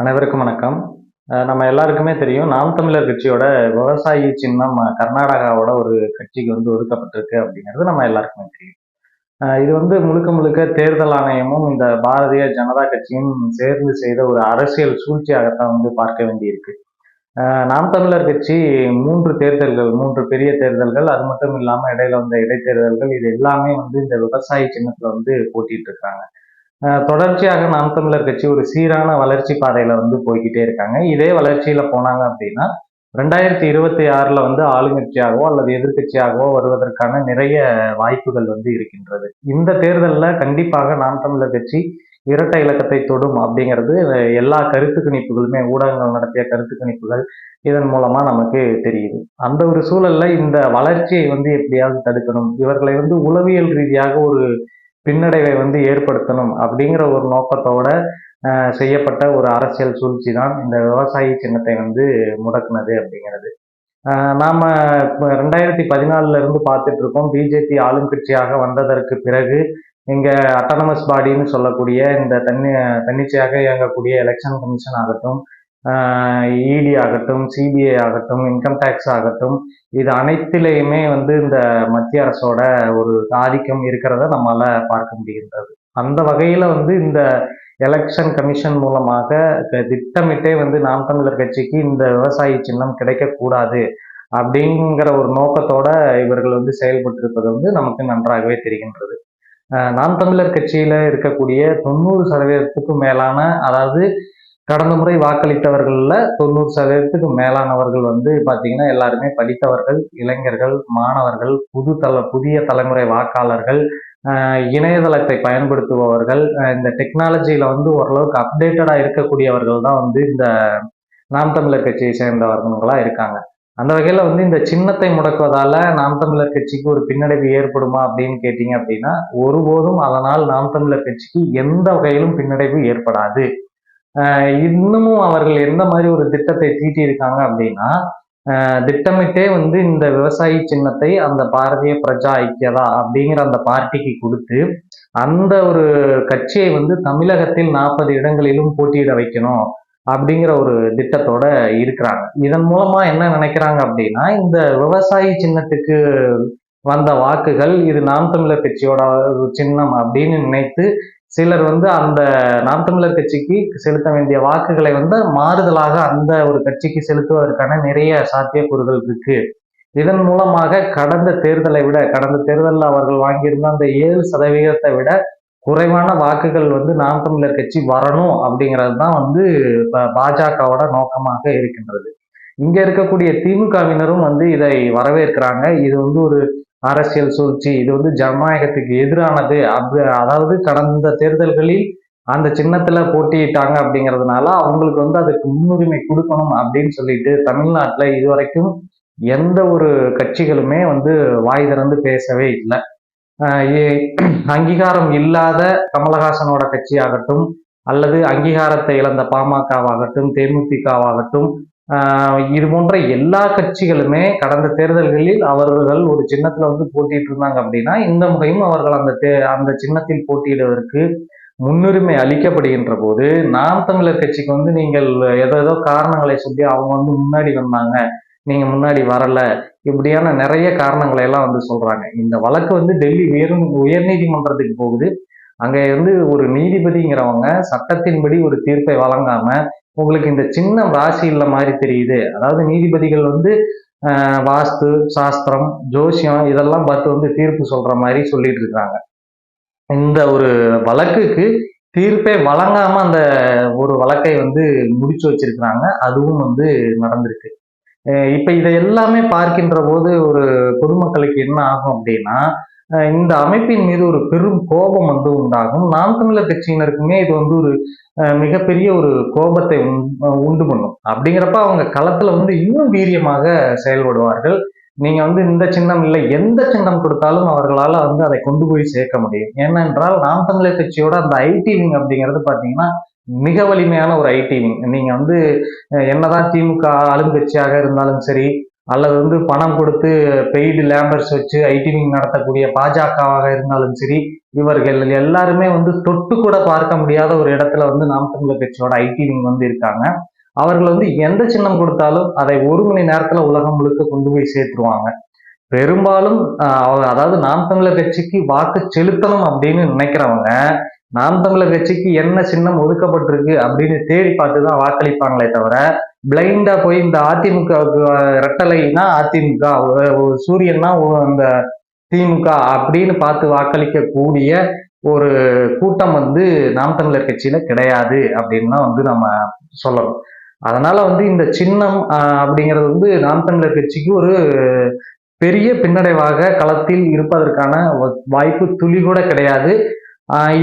அனைவருக்கும் வணக்கம். நம்ம எல்லாருக்குமே தெரியும். நாம் தமிழர் கட்சியோட விவசாயி சின்னம் கர்நாடகாவோட ஒரு கட்சிக்கு ஒதுக்கப்பட்டிருக்கு அப்படிங்கிறது நம்ம எல்லாருக்குமே தெரியும். இது முழுக்க முழுக்க தேர்தல் ஆணையமும், இந்த பாரதிய ஜனதா கட்சியும் சேர்ந்து செய்த ஒரு அரசியல் சூழ்ச்சியாகத்தான் பார்க்க வேண்டியிருக்கு. நாம் தமிழர் கட்சி 3 தேர்தல்கள், 3 பெரிய தேர்தல்கள், அது மட்டும் இல்லாம இடையில வந்த இடைத்தேர்தல்கள், இது எல்லாமே இந்த விவசாயி சின்னத்துல போட்டிட்டு இருக்காங்க. தொடர்ச்சியாக நாம் தமிழர் கட்சி ஒரு சீரான வளர்ச்சி பாதையில போய்கிட்டே இருக்காங்க. இதே வளர்ச்சியில போனாங்க அப்படின்னா 2026ல ஆளுங்கட்சியாகவோ அல்லது எதிர்க்கட்சியாகவோ வருவதற்கான நிறைய வாய்ப்புகள் இருக்கின்றது. இந்த தேர்தல்ல கண்டிப்பாக நாம் தமிழர் கட்சி இரட்டை இலக்கத்தை தொடும் அப்படிங்கிறது எல்லா கருத்து கணிப்புகளுமே, ஊடகங்கள் நடத்திய கருத்து கணிப்புகள் இதன் மூலமா நமக்கு தெரியுது. அந்த ஒரு சூழல்ல இந்த வளர்ச்சியை எப்படியாவது தடுக்கணும், இவர்களை உளவியல் ரீதியாக ஒரு பின்னடைவை ஏற்படுத்தணும் அப்படிங்கிற ஒரு நோக்கத்தோட செய்யப்பட்ட ஒரு அரசியல் சூழ்ச்சி தான் இந்த விவசாயி சின்னத்தை முடக்குனது அப்படிங்கிறது. நாம 2014 இருந்து பார்த்துட்டு இருக்கோம். பிஜேபி ஆளும் கட்சியாக வந்ததற்கு பிறகு இங்க அட்டானமஸ் பாடின்னு சொல்லக்கூடிய இந்த தன்னிச்சையாக இயங்கக்கூடிய எலெக்ஷன் கமிஷன் ஆகட்டும், இடி ஆகட்டும், சிபிஐ ஆகட்டும், இன்கம் டேக்ஸ் ஆகட்டும், இது அனைத்திலேயுமே இந்த மத்திய அரசோட ஒரு ஆதிக்கம் இருக்கிறத நம்மால பார்க்க முடிகின்றது. அந்த வகையில இந்த எலெக்ஷன் கமிஷன் மூலமாக திட்டமிட்டே நாம் தமிழர் கட்சிக்கு இந்த விவசாயி சின்னம் கிடைக்கக்கூடாது அப்படிங்கிற ஒரு நோக்கத்தோட இவர்கள் செயல்பட்டிருப்பது நமக்கு நன்றாகவே தெரிகின்றது. நாம் தமிழர் கட்சியில இருக்கக்கூடிய 90% மேலான, அதாவது கடந்த முறை வாக்களித்தவர்கள்ல 90% மேலானவர்கள் பாத்தீங்கன்னா எல்லாருமே படித்தவர்கள், இளைஞர்கள், மாணவர்கள், புதிய தலைமுறை வாக்காளர்கள், இணையதளத்தை பயன்படுத்துபவர்கள், இந்த டெக்னாலஜியில ஓரளவுக்கு அப்டேட்டடா இருக்கக்கூடியவர்கள் தான் இந்த நாம் தமிழர் கட்சியை சேர்ந்தவர்களா இருக்காங்க. அந்த வகையில இந்த சின்னத்தை முடக்குவதால நாம் தமிழர் கட்சிக்கு ஒரு பின்னடைவு ஏற்படுமா அப்படின்னு கேட்டீங்க அப்படின்னா, ஒருபோதும் அதனால் நாம் தமிழர் கட்சிக்கு எந்த வகையிலும் பின்னடைவு ஏற்படாது. இன்னமும் அவர்கள் எந்த மாதிரி ஒரு திட்டத்தை தீட்டி இருக்காங்க அப்படின்னா, திட்டமிட்டே இந்த விவசாயி சின்னத்தை அந்த பாரதிய பிரஜா ஐக்கியதா அப்படிங்கிற அந்த பார்ட்டிக்கு கொடுத்து, அந்த ஒரு கட்சியை தமிழகத்தில் 40 இடங்களிலும் போட்டியிட வைக்கணும் அப்படிங்கிற ஒரு திட்டத்தோட இருக்கிறாங்க. இதன் மூலமா என்ன நினைக்கிறாங்க அப்படின்னா, இந்த விவசாயி சின்னத்துக்கு வந்த வாக்குகள் இது நாம் தமிழர் கட்சியோட சின்னம் அப்படின்னு நினைத்து சிலர் அந்த நாம் தமிழர் கட்சிக்கு செலுத்த வேண்டிய வாக்குகளை மாறுதலாக அந்த ஒரு கட்சிக்கு செலுத்துவதற்கான நிறைய சாத்தியக்கூறுகள் இருக்கு. இதன் மூலமாக கடந்த தேர்தலில் அவர்கள் வாங்கியிருந்த அந்த 7% விட குறைவான வாக்குகள் நாம் தமிழர் கட்சி வரணும் அப்படிங்கிறது தான் பாஜகவோட நோக்கமாக இருக்கின்றது. இங்க இருக்கக்கூடிய திமுகவினரும் இதை வரவேற்கிறாங்க. இது ஒரு அரசியல் சூழ்ச்சி, இது ஜனநாயகத்துக்கு எதிரானது. அதாவது கடந்த தேர்தல்களில் அந்த சின்னத்துல போட்டியிட்டாங்க அப்படிங்கிறதுனால அவங்களுக்கு அதுக்கு முன்னுரிமை கொடுக்கணும் அப்படின்னு சொல்லிட்டு தமிழ்நாட்டுல இதுவரைக்கும் எந்த ஒரு கட்சிகளுமே வாய் திறந்து பேசவே இல்லை. அங்கீகாரம் இல்லாத கமலஹாசனோட கட்சியாகட்டும், அல்லது அங்கீகாரத்தை இழந்த பாமகவாகட்டும், தேமுதிகவாகட்டும், இது போன்ற எல்லா கட்சிகளுமே கடந்த தேர்தல்களில் அவர்கள் ஒரு சின்னத்துல போட்டிட்டு இருந்தாங்க அப்படின்னா, இந்த முறையும் அவர்கள் அந்த சின்னத்தில் போட்டியிடுவதற்கு முன்னுரிமை அளிக்கப்படுகின்ற போது, நாம் தமிழர் கட்சிக்கு நீங்கள் ஏதோ காரணங்களை சொல்லி அவங்க முன்னாடி வந்தாங்க, நீங்க முன்னாடி வரல, இப்படியான நிறைய காரணங்களை எல்லாம் சொல்றாங்க. இந்த வழக்கு டெல்லி உயர் நீதிமன்றத்துக்கு போகுது. அங்க ஒரு நீதிபதிங்கிறவங்க சட்டத்தின்படி ஒரு தீர்ப்பை வழங்காம, உங்களுக்கு இந்த சின்னம் ராசி இல்ல மாதிரி தெரியுது, அதாவது நீதிபதிகள் வாஸ்து சாஸ்திரம், ஜோசியம் இதெல்லாம் பார்த்து தீர்ப்பு சொல்ற மாதிரி சொல்லிட்டு இருக்காங்க. இந்த ஒரு வழக்குக்கு தீர்ப்பை வழங்காம அந்த ஒரு வழக்கை முடிச்சு வச்சிருக்கிறாங்க. அதுவும் நடந்திருக்கு. இப்ப இதை எல்லாமே பார்க்கின்ற போது ஒரு பொதுமக்களுக்கு என்ன ஆகும் அப்படின்னா, இந்த அமைப்பின் மீது ஒரு பெரும் கோபம் உண்டாகும். நாம் தமிழர் கட்சியினருக்குமே இது ஒரு மிகப்பெரிய ஒரு கோபத்தை உண்டு பண்ணும். அப்படிங்கிறப்ப அவங்க களத்துல இன்னும் வீரியமாக செயல்படுவார்கள். நீங்க இந்த சின்னம் இல்லை, எந்த சின்னம் கொடுத்தாலும் அவர்களால அதை கொண்டு போய் சேர்க்க முடியும். ஏனென்றால் நாம் தமிழர் கட்சியோட அந்த ஐடி விங் அப்படிங்கிறது பாத்தீங்கன்னா மிக வலிமையான ஒரு ஐடி விங். நீங்க என்னதான் திமுக ஆளுங்கட்சியாக இருந்தாலும் சரி, அல்லது பணம் கொடுத்து பெய்டு லேபர்ஸ் வச்சு ஐடி விங் நடத்தக்கூடிய பாஜகவாக இருந்தாலும் சரி, இவர்கள் எல்லாருமே வந்து தொட்டு கூட பார்க்க முடியாத ஒரு இடத்துல வந்து நாம் தமிழர் கட்சியோட ஐடி விங் வந்து இருக்காங்க. அவர்கள் வந்து எந்த சின்னம் கொடுத்தாலும் அதை 1 மணி நேரத்துல உலகம் முழுக்க கொண்டு போய் சேர்த்துருவாங்க. பெரும்பாலும் அதாவது நாம் தமிழர் கட்சிக்கு வாக்கு செலுத்தணும் அப்படின்னு நினைக்கிறவங்க, நாம் தமிழர் கட்சிக்கு என்ன சின்னம் ஒதுக்கப்பட்டிருக்கு அப்படின்னு தேடி பார்த்துதான் வாக்களிப்பாங்களே தவிர, பிளைண்டா போய் இந்த அதிமுகவுக்கு ரெட்டலைனா அதிமுக, சூரியன்னா அந்த திமுக அப்படின்னு பார்த்து வாக்களிக்க கூடிய ஒரு கூட்டம் வந்து நாம் தமிழர் கட்சியில கிடையாது அப்படின்னு தான் வந்து நம்ம சொல்லணும். அதனால வந்து இந்த சின்னம் அப்படிங்கிறது வந்து நாம் தமிழர் கட்சிக்கு ஒரு பெரிய பின்னடைவாக களத்தில் இருப்பதற்கான வாய்ப்பு துளி கூட கிடையாது.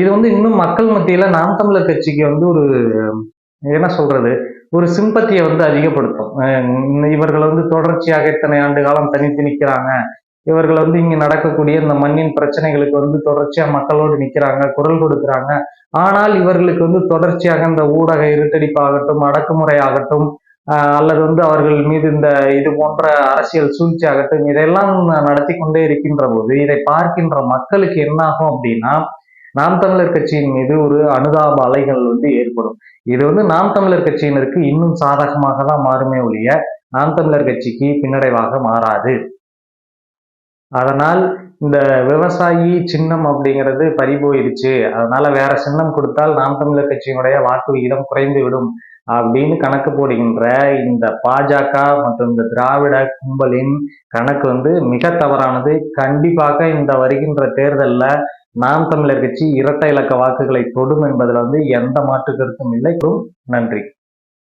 இது வந்து இன்னும் மக்கள் மத்தியில நாம் தமிழர் கட்சிக்கு வந்து ஒரு என்ன சொல்றது, ஒரு சிம்பத்தியை வந்து அதிகப்படுத்தும். இவர்கள் வந்து தொடர்ச்சியாக இத்தனை ஆண்டு காலம் தனித்து நிற்கிறாங்க, இவர்கள் வந்து இங்க நடக்கக்கூடிய இந்த மண்ணின் பிரச்சனைகளுக்கு வந்து தொடர்ச்சியா மக்களோடு நிக்கிறாங்க, குரல் கொடுக்குறாங்க. ஆனால் இவர்களுக்கு வந்து தொடர்ச்சியாக இந்த ஊடக இருட்டடிப்பாகட்டும், அடக்குமுறை ஆகட்டும், அல்லது வந்து அவர்கள் மீது இந்த இது போன்ற அரசியல் சூழ்ச்சி ஆகட்டும், இதையெல்லாம் நடத்தி கொண்டே இருக்கின்ற போது இதை பார்க்கின்ற மக்களுக்கு என்ன ஆகும் அப்படின்னா, நாம் தமிழர் கட்சியின் மீது ஒரு அனுதாப அலைகள் வந்து ஏற்படும். இது வந்து நாம் தமிழர் கட்சியினருக்கு இன்னும் சாதகமாக தான் மாறுமே ஒழிய நாம் தமிழர் கட்சிக்கு பின்னடைவாக மாறாது. அதனால் இந்த விவசாயி சின்னம் அப்படிங்கிறது பறிபோயிடுச்சு, அதனால வேற சின்னம் கொடுத்தால் நாம் தமிழர் கட்சியினுடைய வாக்கு விகிதம் குறைந்து விடும் அப்படின்னு கணக்கு போடுகின்ற இந்த பாஜக மற்றும் இந்த திராவிட கும்பலின் கணக்கு வந்து மிக தவறானது. கண்டிப்பாக இந்த வருகின்ற தேர்தலில் நாம் தமிழர் கட்சி இரட்டை இலக்க வாக்குகளை தொடும் என்பதில் வந்து எந்த மாற்று கருத்தும் இல்லை. நன்றி.